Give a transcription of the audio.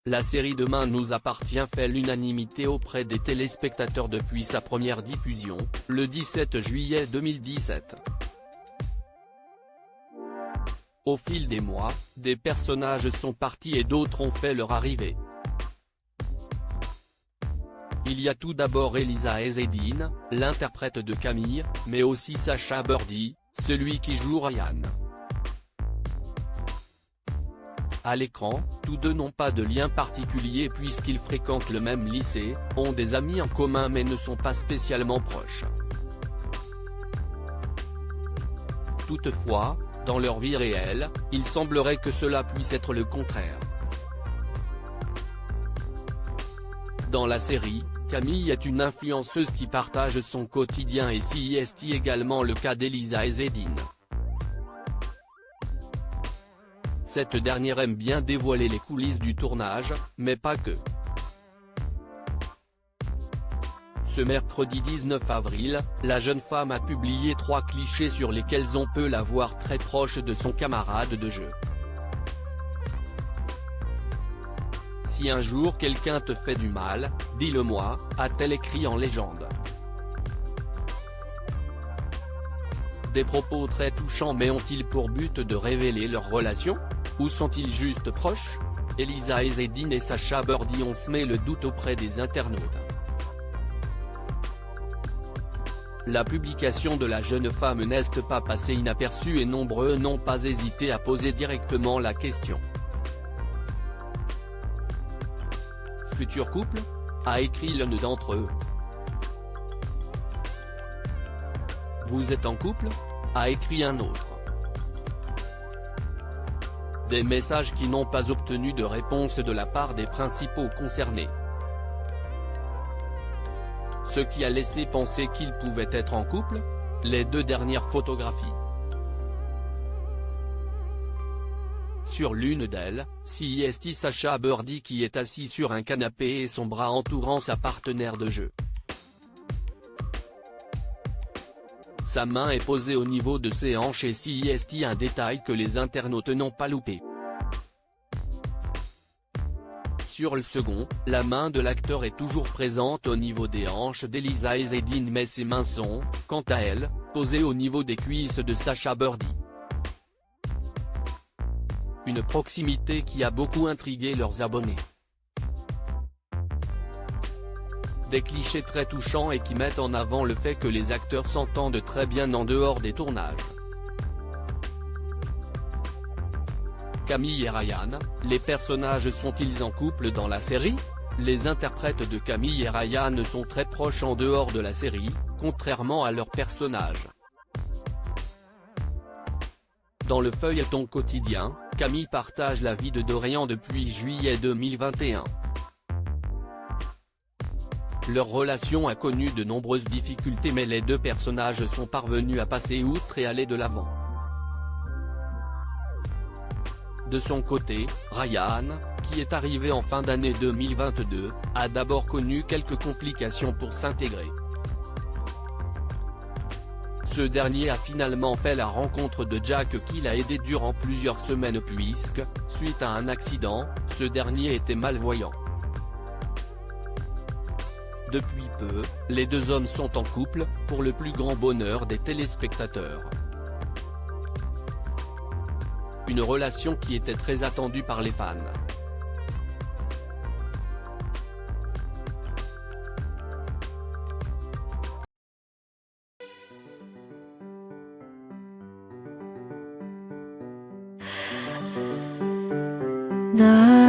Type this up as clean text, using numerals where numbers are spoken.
La série Demain nous appartient fait l'unanimité auprès des téléspectateurs depuis sa première diffusion, le 17 juillet 2017. Au fil des mois, des personnages sont partis et d'autres ont fait leur arrivée. Il y a tout d'abord Eliza Ezedine, l'interprète de Camille, mais aussi Sacha Birdie, celui qui joue Ryan. À l'écran, tous deux n'ont pas de lien particulier puisqu'ils fréquentent le même lycée, ont des amis en commun mais ne sont pas spécialement proches. Toutefois, dans leur vie réelle, il semblerait que cela puisse être le contraire. Dans la série, Camille est une influenceuse qui partage son quotidien et c'est également le cas d'Eliza Ezedine. Cette dernière aime bien dévoiler les coulisses du tournage, mais pas que. Ce mercredi 19 avril, la jeune femme a publié 3 clichés sur lesquels on peut la voir très proche de son camarade de jeu. Si un jour quelqu'un te fait du mal, dis-le-moi, a-t-elle écrit en légende. Des propos très touchants mais ont-ils pour but de révéler leur relation ? Ou sont-ils juste proches ? Eliza Ezedine et Sacha Birdie ont semé le doute auprès des internautes. La publication de la jeune femme n'est pas passée inaperçue et nombreux n'ont pas hésité à poser directement la question. Futur couple ? A écrit l'un d'entre eux. Vous êtes en couple ? A écrit un autre. Des messages qui n'ont pas obtenu de réponse de la part des principaux concernés. Ce qui a laissé penser qu'ils pouvaient être en couple ? Les 2 dernières photographies. Sur l'une d'elles, c'est Sacha Birdie qui est assis sur un canapé et son bras entourant sa partenaire de jeu. Sa main est posée au niveau de ses hanches et c'est un détail que les internautes n'ont pas loupé. Sur le second, la main de l'acteur est toujours présente au niveau des hanches d'Eliza Ezedine mais ses mains sont, quant à elles, posées au niveau des cuisses de Sacha Birdie. Une proximité qui a beaucoup intrigué leurs abonnés. Des clichés très touchants et qui mettent en avant le fait que les acteurs s'entendent très bien en dehors des tournages. Camille et Ryan, les personnages sont-ils en couple dans la série ? Les interprètes de Camille et Ryan sont très proches en dehors de la série, contrairement à leurs personnages. Dans le feuilleton quotidien, Camille partage la vie de Dorian depuis juillet 2021. Leur relation a connu de nombreuses difficultés mais les 2 personnages sont parvenus à passer outre et aller de l'avant. De son côté, Ryan, qui est arrivé en fin d'année 2022, a d'abord connu quelques complications pour s'intégrer. Ce dernier a finalement fait la rencontre de Jack qui l'a aidé durant plusieurs semaines puisque, suite à un accident, ce dernier était malvoyant. Depuis peu, les 2 hommes sont en couple, pour le plus grand bonheur des téléspectateurs. Une relation qui était très attendue par les fans. 나